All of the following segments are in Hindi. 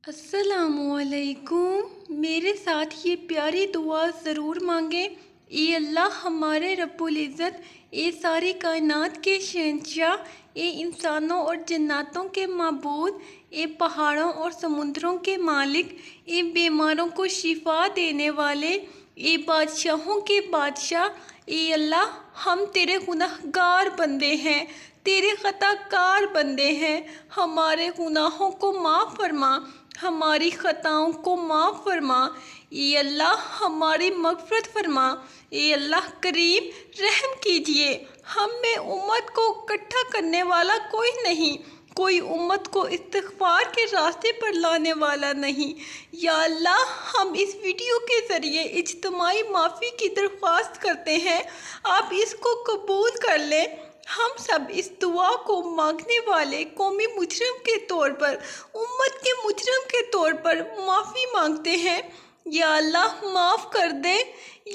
अस्सलामुअलैकुम। मेरे साथ ये प्यारी दुआ ज़रूर मांगे। ए अल्लाह हमारे रब्बुल इज़्ज़त, ए सारी कायनात के शहंशाह, ए इंसानों और जन्नातों के माबूद, ए पहाड़ों और समुद्रों के मालिक, ए बीमारों को शिफा देने वाले, ए बादशाहों के बादशाह। ए अल्लाह हम तेरे गुनहगार बंदे हैं, तेरे ख़ताकार बंदे हैं। हमारे गुनाहों को माफ़ फरमा, हमारी ख़ताओं को माफ़ फरमा। ए अल्लाह हमारी मग़फ़िरत फरमा। ए अल्लाह करीम रहम कीजिए। हम में उम्मत को इकट्ठा करने वाला कोई नहीं, कोई उम्मत को इस्तिग़फ़ार के रास्ते पर लाने वाला नहीं। या अल्लाह हम इस वीडियो के ज़रिए इज्तिमाई माफ़ी की दरख्वास्त करते हैं, आप इसको कबूल कर लें। हम सब इस दुआ को मांगने वाले कौमी मुजरिम के तौर पर, उम्मत के मुजरिम के तौर पर माफ़ी मांगते हैं। या अल्लाह माफ़ कर दे,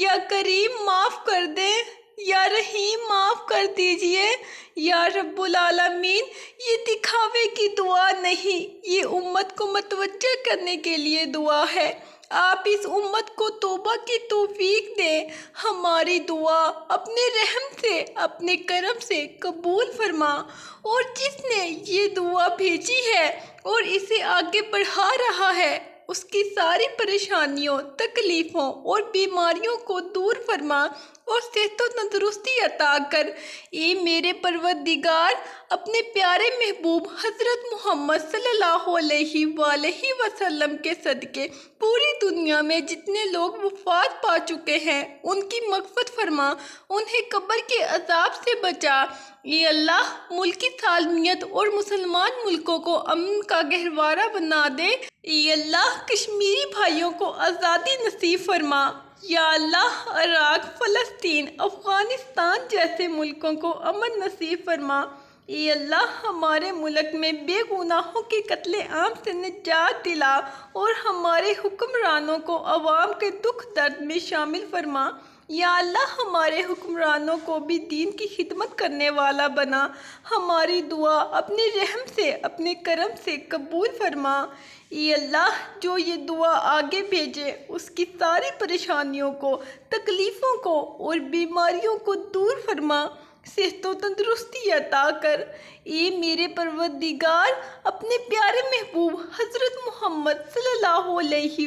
या करीम माफ़ कर दे, या रहीम माफ़ कर दीजिए। या रब्बुल आलमीन, ये दिखावे की दुआ नहीं, ये उम्मत को मतवज्जा करने के लिए दुआ है। आप इस उम्मत को तौबा की तौफीक दें। हमारी दुआ अपने रहम से, अपने करम से कबूल फरमा। और जिसने ये दुआ भेजी है और इसे आगे बढ़ा रहा है, उसकी सारी परेशानियों, तकलीफ़ों और बीमारियों को दूर फरमा और सेहत व तंदुरुस्ती अता कर। ए मेरे परवरदिगार, अपने प्यारे महबूब हज़रत मोहम्मद सल्लल्लाहु अलैहि वसल्लम के सदक़े पूरी दुनिया में जितने लोग वफ़ात पा चुके हैं, उनकी मग़फ़िरत फरमा, उन्हें कब्र के अज़ाब से बचा। ये अल्लाह मुल्क की सालमियत और मुसलमान मुल्कों को अमन का गहवारा बना दे। ये अल्लाह कश्मीरी भाइयों को आज़ादी नसीब फरमा। या अल्लाह इराक़, फ़लस्तीन, अफ़ग़ानिस्तान जैसे मुल्कों को अमन नसीब फरमा। ये अल्लाह हमारे मुल्क में बेगुनाहों के कत्ले आम से निजात दिला और हमारे हुक्मरानों को अवाम के दुख दर्द में शामिल फरमा। या अल्लाह हमारे हुक्मरानों को भी दीन की खिदमत करने वाला बना। हमारी दुआ अपने रहम से, अपने करम से कबूल फरमा। ये अल्लाह जो ये दुआ आगे भेजे, उसकी सारी परेशानियों को, तकलीफ़ों को और बीमारियों को दूर फरमा, सेहत व तंदुरुस्ती अता कर। ये मेरे परवरदिगार, अपने प्यारे महबूब हज़रत मोहम्मद सल्लल्लाहु अलैहि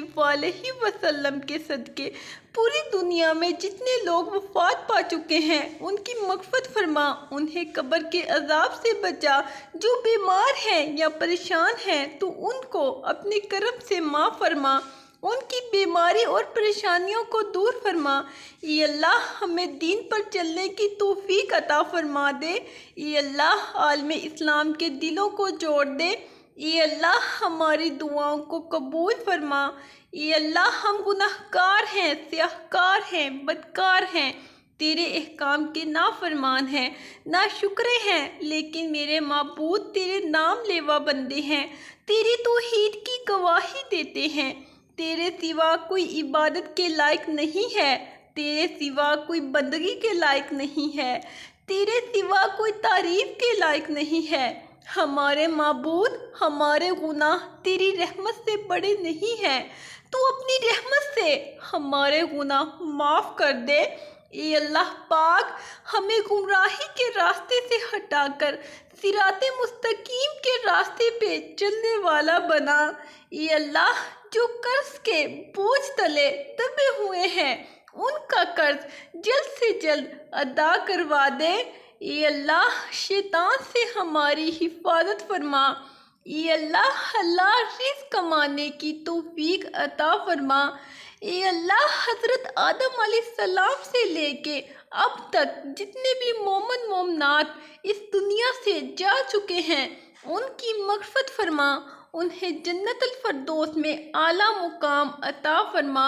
वसल्लम के सदक़े पूरी दुनिया में जितने लोग वफ़ात पा चुके हैं, उनकी मग़फ़िरत फरमा, उन्हें कब्र के अज़ाब से बचा। जो बीमार हैं या परेशान हैं, तो उनको अपने करम से माफ़ फरमा, उनकी बीमारी और परेशानियों को दूर फरमा। ये अल्लाह हमें दीन पर चलने की तौफ़ीक अता फरमा दे। ये अल्लाह आलम इस्लाम के दिलों को जोड़ दे। ये अल्लाह हमारी दुआओं को कबूल फरमा। ये अल्लाह हम गुनाहगार हैं, स्याहकार हैं, बदकार हैं, तेरे अहकाम के नाफरमान हैं, ना शुक्रे हैं, लेकिन मेरे माबूद तेरे नाम लेवा बंदे हैं, तेरी तौहीद की गवाही देते हैं। तेरे सिवा कोई इबादत के लायक नहीं है, तेरे सिवा कोई बंदगी के लायक नहीं है, तेरे सिवा कोई तारीफ़ के लायक नहीं है। हमारे माबूद, हमारे गुनाह तेरी रहमत से बड़े नहीं हैं। तू अपनी रहमत से हमारे गुनाह माफ़ कर दे। ए अल्लाह पाक, हमें गुमराही के रास्ते से हटाकर सिराते मुस्तकीम के रास्ते पे चलने वाला बना। ए अल्लाह, जो कर्ज के बोझ तले दबे हुए हैं, उनका कर्ज जल्द से जल्द अदा करवा दे। ए अल्लाह, शैतान से हमारी हिफाजत फरमा। ए अल्लाह, हलाल रिज़्क़ कमाने की तौफ़ीक अता फरमा। ए अल्लाह, हज़रत आदम अलैहिस्सलाम से लेके अब तक जितने भी मोमिन मोमिनात इस दुनिया से जा चुके हैं, उनकी मग़फ़िरत फरमा, उन्हें जन्नतुल फ़िरदौस में आला मुकाम अता फरमा।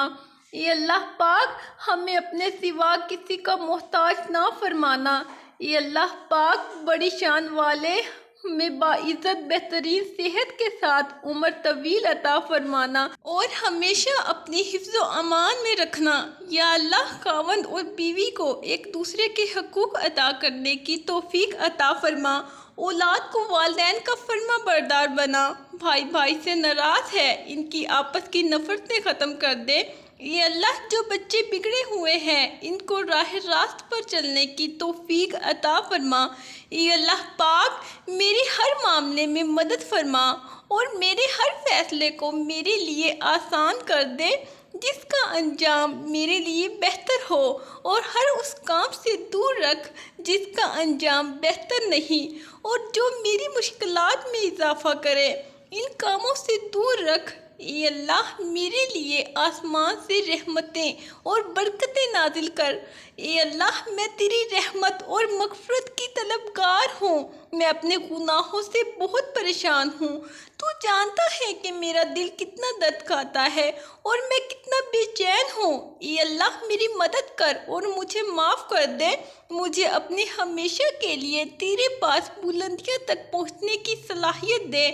ए अल्लाह पाक, हमें अपने सिवा किसी का मोहताज ना फरमाना। ए अल्लाह पाक, बड़ी शान वाले, हमें बाइज़्ज़त बेहतरीन सेहत के साथ उम्र तवील अता फरमाना और हमेशा अपनी हिफ्ज़ व अमान में रखना। या अल्लाह, खावंद और बीवी को एक दूसरे के हकूक़ अदा करने की तौफ़ीक अता फरमा औलाद को वालिदैन का फर्मा बरदार बना। भाई भाई से नाराज़ है, इनकी आपस की नफरतें ख़त्म कर दे। ये अल्लाह, जो बच्चे बिगड़े हुए हैं इनको राह रास्त पर चलने की तौफीक अता फरमा। ये अल्लाह पाक, मेरी हर मामले में मदद फरमा और मेरे हर फैसले को मेरे लिए आसान कर दे जिसका अंजाम मेरे लिए बेहतर हो, और हर उस काम से दूर रख जिसका अंजाम बेहतर नहीं और जो मेरी मुश्किलात में इजाफा करे। इन कामों से दूर रख। ये अल्लाह, मेरे लिए आसमान से रहमतें और बरकतें नाजिल कर। ये अल्लाह, मैं तेरी रहमत और मग़फ़िरत की तलबगार हूँ। मैं अपने गुनाहों से बहुत परेशान हूँ। तू जानता है कि मेरा दिल कितना दर्द खाता है और मैं कितना बेचैन हूँ। ये अल्लाह, मेरी मदद कर और मुझे माफ़ कर दे। मुझे अपने हमेशा के लिए तेरे पास बुलंदियों तक पहुँचने की सलाहियत दे।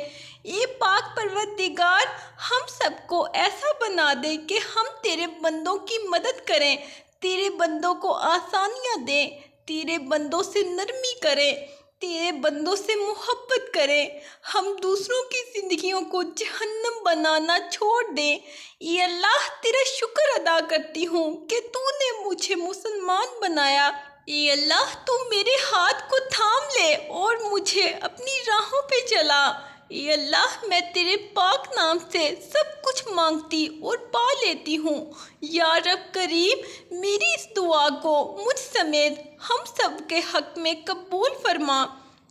ये पाक परवरदिगार, हम सबको ऐसा बना दे कि हम तेरे बंदों की मदद करें, तेरे बंदों को आसानियाँ दें, तेरे बंदों से नरमी करें, तेरे बंदों से मोहब्बत करें। हम दूसरों की ज़िंदगियों को जहन्नम बनाना छोड़ दें। ये अल्लाह, तेरा शुक्र अदा करती हूँ कि तूने मुझे मुसलमान बनाया। ये अल्लाह, तू मेरे हाथ को थाम ले और मुझे अपनी राहों पे चला। ये अल्लाह, मैं तेरे पाक नाम से सब कुछ मांगती और पा लेती हूँ। या रब करीम, मेरी इस दुआ को मुझ समेत हम सब के हक़ में कबूल फरमा।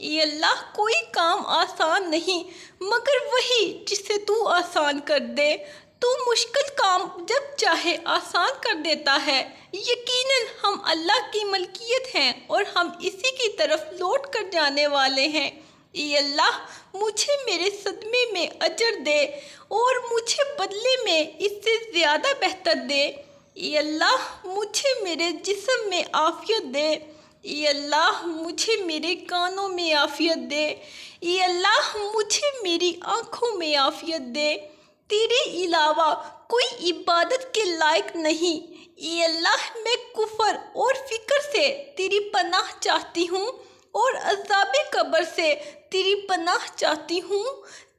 ये अल्लाह, कोई काम आसान नहीं मगर वही जिसे तू आसान कर दे। तू मुश्किल काम जब चाहे आसान कर देता है। यकीनन हम अल्लाह की मलकियत हैं और हम इसी की तरफ लौट कर जाने वाले हैं। ये अल्लाह, मुझे मेरे सदमे में अजर दे और मुझे बदले में इससे ज़्यादा बेहतर दे। ये अल्लाह, मुझे मेरे जिस्म में आफ़ियत दे। ये अल्लाह, मुझे मेरे कानों में आफ़ियत दे। ये अल्लाह, मुझे मेरी आँखों में आफ़ियत दे। तेरे अलावा कोई इबादत के लायक नहीं। ये अल्लाह, मैं कुफर और फ़िक्र से तेरी पनाह चाहती हूँ और अज़ाबे कब्र से तेरी पनाह चाहती हूँ।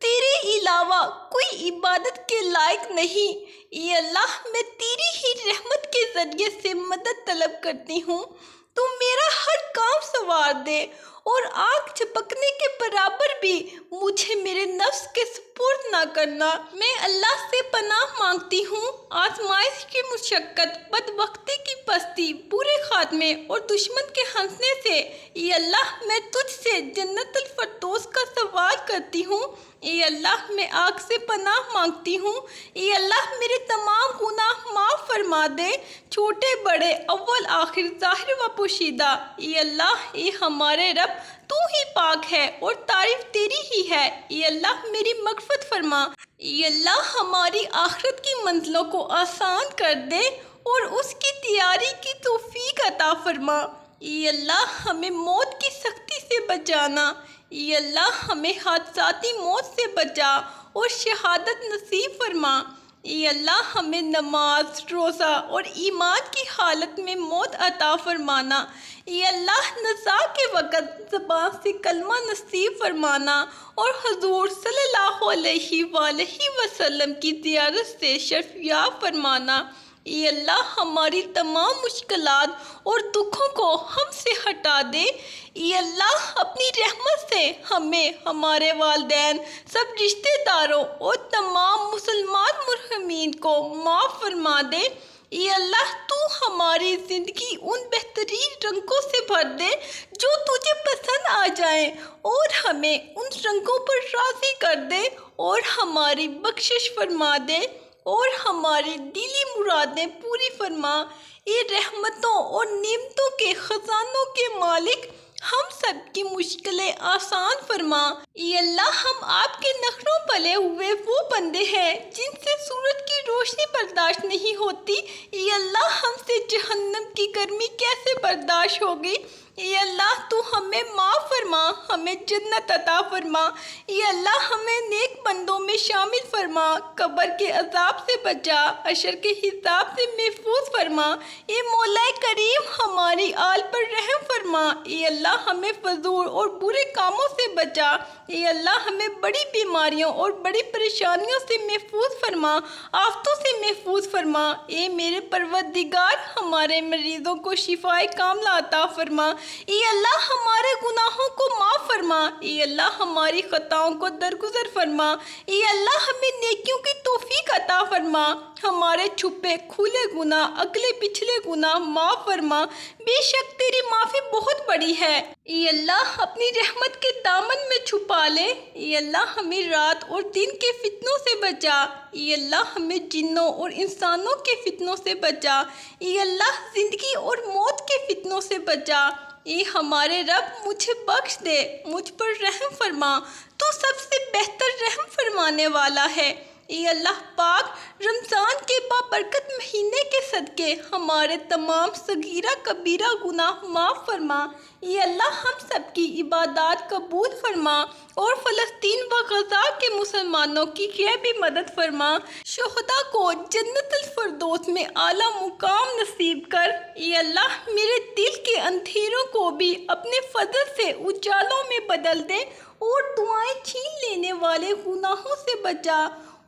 तेरे अलावा कोई इबादत के लायक नहीं। ये अल्लाह, मैं तेरी ही रहमत के ज़रिए से मदद तलब करती हूँ। तू मेरा हर काम संवार दे और आँख झपकने के बराबर भी मुझे मेरे नफ्स के सुपुर्द ना करना। मैं अल्लाह से पनाह मांगती हूँ आजमाइश की मुशक्क़त, बदबख्ती की पस्ती, बुरे खात्मे और दुश्मन के हंसने से। ये अल्लाह, मैं तुझसे जन्नतुल फ़िरदौस का सवाल करती हूँ। ये अल्लाह, मैं आग से पनाह मांगती हूँ। ये अल्लाह, मेरे तमाम गुनाह माफ़ फरमा दे, छोटे बड़े, अव्वल आखिर, ज़ाहिर व पोशीदा। ये अल्लाह, ये हमारे रब, तू ही पाक है और तारीफ़ तेरी ही है। ये अल्लाह, मेरी मग़फ़िरत फरमा। ये अल्लाह, हमारी आखिरत की मंजिलों को आसान कर दे और उसकी तैयारी की तौफ़ीक अता फरमा। ये अल्लाह, हमें मौत की सख्ती से बचाना। ये अल्लाह, हमें हादसाती मौत से बचा और शहादत नसीब फरमा। ये अल्लाह, हमें नमाज, रोज़ा और ईमान की हालत में मौत अता फरमाना। ये अल्लाह, नज़ा के वक़्त ज़बान से कलमा नसीब फरमाना और हुज़ूर सल्लल्लाहु अलैहि वसल्लम की ज़ियारत से शर्फ़याब फरमाना। ये अल्लाह, हमारी तमाम मुश्किलात और दुखों को हमसे हटा दे। ये अल्लाह, अपनी रहमत से हमें, हमारे वालिदैन, सब रिश्तेदारों और तमाम मुसलमान मुरहमीन को माफ़ फरमा दे। ये अल्लाह, तू हमारी ज़िंदगी उन बेहतरीन रंगों से भर दे जो तुझे पसंद आ जाएं और हमें उन रंगों पर राज़ी कर दे और हमारी बख्शिश फरमा दे और हमारी दिली मुरादें पूरी फरमा। ये रहमतों और नेमतों के ख़जानों के मालिक, हम सब की मुश्किलें आसान फरमा। ये अल्लाह, हम आपके नखरों पले हुए वो बंदे हैं जिनसे सूरज की रोशनी बर्दाश्त नहीं होती। ये अल्लाह, हमसे जहन्नम की गर्मी कैसे बर्दाश्त होगी। ये अल्लाह तू हमें माफ़ फरमा, हमें जन्नत अता फरमा। ये अल्लाह हमें नेक बंदों में शामिल फरमा, कब्र के अजाब से बचा, अशर के हिसाब से महफूज फरमा। ये मौलाए करीम हमारी आल पर रहम फरमा। ये अल्लाह हमें फजूल और बुरे कामों से बचा। ये अल्लाह हमें बड़ी बीमारियों और बड़ी परेशानियों से महफूज फरमा, आफतों से महफूज फरमा। ये मेरे परवरदिगार हमारे मरीजों को शिफाए कामला अता फरमा। ये अल्लाह हमारे गुनाहों को माफ़ फरमा। ये अल्लाह हमारी खताओं को दरगुजर फरमा। ये अल्लाह हमें नेकियों की तौफीक अता फरमा। हमारे छुपे खुले गुनाह, अगले पिछले गुनाह माफ़ फरमा। बेशक तेरी माफ़ी बहुत बड़ी है। ये अल्लाह अपनी रहमत के दामन में छुपा ले। ये अल्लाह हमें रात और दिन के फितनों से बचा। ये अल्लाह हमें जिन्नों और इंसानों के फितनों से बचा। ये अल्लाह ज़िंदगी और मौत के फितनों से बचा। ये हमारे रब मुझे बख्श दे, मुझ पर रहम फरमा, तू सबसे बेहतर रहम फरमाने वाला है। ये अल्लाह पाक रमज़ान के बाबरकत महीने के सदके हमारे तमाम सगीरा कबीरा गुनाह माफ़ फरमा। ये अल्लाह हम सब की इबादत कबूल फरमा और फ़लस्तीन व गज़ा के मुसलमानों की भी मदद फरमा। शुहदा को जन्नतुल फ़िरदौस में आला मुकाम नसीब कर। ये अल्लाह मेरे दिल के अंधेरों को भी अपने फजल से उजालों में बदल दे और दुआएं छीन लेने वाले गुनाहों से बचा,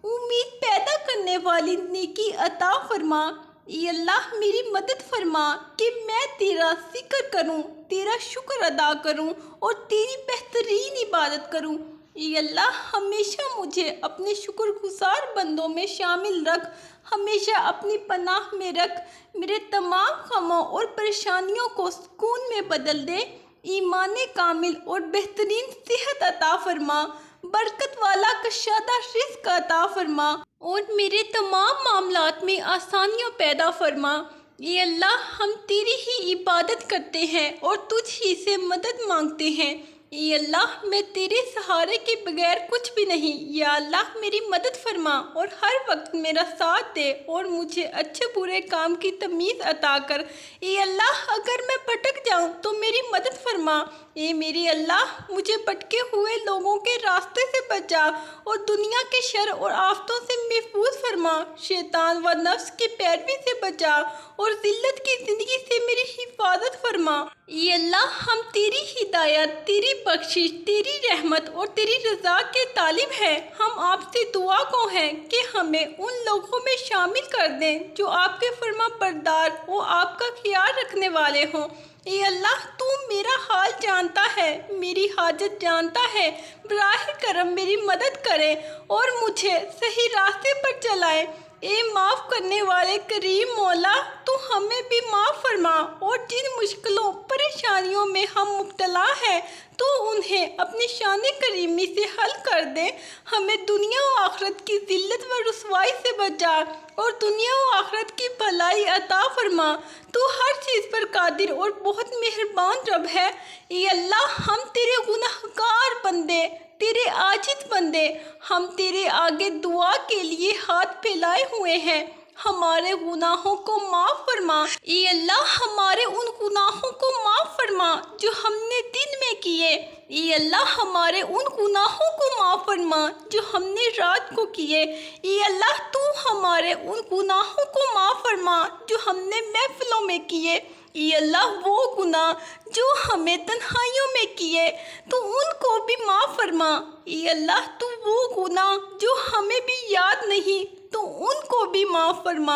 उम्मीद पैदा करने वाली नेकी अता फरमा। ये अल्लाह मेरी मदद फरमा कि मैं तेरा जिक्र करूं, तेरा शुक्र अदा करूं और तेरी बेहतरीन इबादत करूं। ये अल्लाह हमेशा मुझे अपने शुक्रगुजार बंदों में शामिल रख, हमेशा अपनी पनाह में रख। मेरे तमाम गमों और परेशानियों को सुकून में बदल दे। ईमान कामिल और बेहतरीन सेहत अता फरमा, बरकत वाला कशादा रिज़्क़ अता फरमा और मेरे तमाम मामलात में आसानियाँ पैदा फरमा। ये अल्लाह हम तेरी ही इबादत करते हैं और तुझ ही से मदद मांगते हैं। ये अल्लाह मैं तेरे सहारे के बगैर कुछ भी नहीं। या अल्लाह मेरी मदद फरमा और हर वक्त मेरा साथ दे और मुझे अच्छे बुरे काम की तमीज़ अता कर। ये अल्लाह अगर मैं भटक जाऊँ तो मेरी मदद फरमा। ये मेरे अल्लाह मुझे भटके हुए लोगों के रास्ते से बचा और दुनिया के शर और आफतों से महफूज फरमा। शैतान व नफ्स की पैरवी से बचा और जिल्लत की ज़िंदगी से मेरी हिफाजत फरमा। ये अल्लाह हम तेरी हिदायत, तेरी बख्शिश, तेरी रहमत और तेरी रज़ा के तालिब हैं। हम आपसे दुआ को हैं कि हमें उन लोगों में शामिल कर दें जो आपके फर्मा बरदार और आपका ख्याल रखने वाले हों। ये अल्लाह तू मेरा हाल जानता है, मेरी हाजत जानता है। बराह करम मेरी मदद करे और मुझे सही रास्ते पर चलाए। ए माफ़ करने वाले करीम मौला, तू हमें भी माफ़ फरमा और जिन मुश्किलों परेशानियों में हम मुब्तला हैं तो उन्हें अपनी शान करीमी से हल कर दे। हमें दुनिया व आखिरत की जिल्लत व रुसवाई से बचा और दुनिया व आखिरत की भलाई अता फरमा। तू हर चीज़ पर कादिर और बहुत मेहरबान रब है। ये अल्लाह हम तेरे गुनहगार बंदे, तेरे आजिज़ बंदे, हम तेरे आगे दुआ के लिए हाथ फैलाए हुए हैं। हमारे गुनाहों को माफ़ फरमा। ये अल्लाह हमारे उन गुनाहों को माफ़ फरमा जो हमने दिन में किए। ये अल्लाह हमारे उन गुनाहों को माफ़ फरमा जो हमने रात को किए। ये अल्लाह तू हमारे उन गुनाहों को माफ़ फरमा जो हमने महफिलों में किए। ये अल्लाह वो गुनाह जो हमें तन्हाइयों में किए तो उनको भी माफ़ फरमा। ये अल्लाह तू वो गुनाह जो हमें भी याद नहीं तो उनको भी माफ़ फरमा।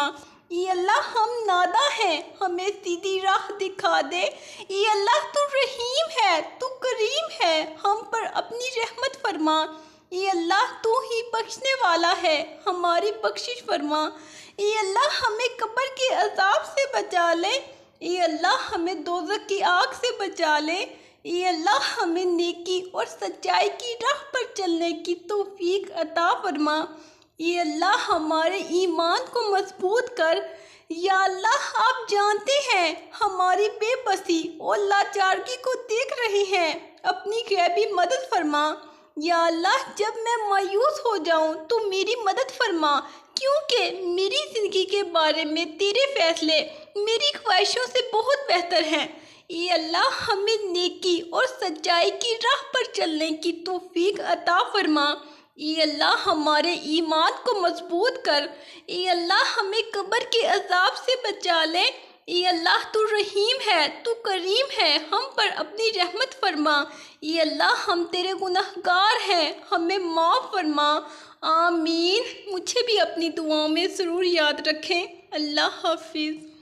ये अल्लाह हम नादा हैं, हमें सीधी राह दिखा दे। ये अल्लाह तू रहीम है, तू करीम है, हम पर अपनी रहमत फरमा। ये अल्लाह तू ही बख्शने वाला है, हमारी बख्शिश फरमा। ये अल्लाह हमें कब्र के अजाब से बचा ले। ये अल्लाह हमें दोज़ख की आग से बचा ले। ये अल्लाह हमें नेकी और सच्चाई की राह पर चलने की तौफीक अता फरमा। ये अल्लाह हमारे ईमान को मजबूत कर। या अल्लाह आप जानते हैं हमारी बेबसी और लाचारगी को देख रहे हैं, अपनी गैबी मदद फरमा। या अल्लाह जब मैं मायूस हो जाऊं तो मेरी मदद फरमा, क्योंकि मेरी ज़िंदगी के बारे में तेरे फैसले मेरी ख्वाहिशों से बहुत बेहतर हैं। ये अल्लाह हमें नेकी और सच्चाई की राह पर चलने की तौफीक अता फरमा। ये अल्लाह हमारे ईमान को मजबूत कर। ये अल्लाह हमें कब्र के अजाब से बचा ले। ये अल्लाह तू रहीम है, तू करीम है, हम पर अपनी रहमत फरमा। ये अल्लाह हम तेरे गुनहगार हैं, हमें माफ़ फरमा। आमीन। मुझे भी अपनी दुआओं में ज़रूर याद रखें। अल्लाह हाफिज़।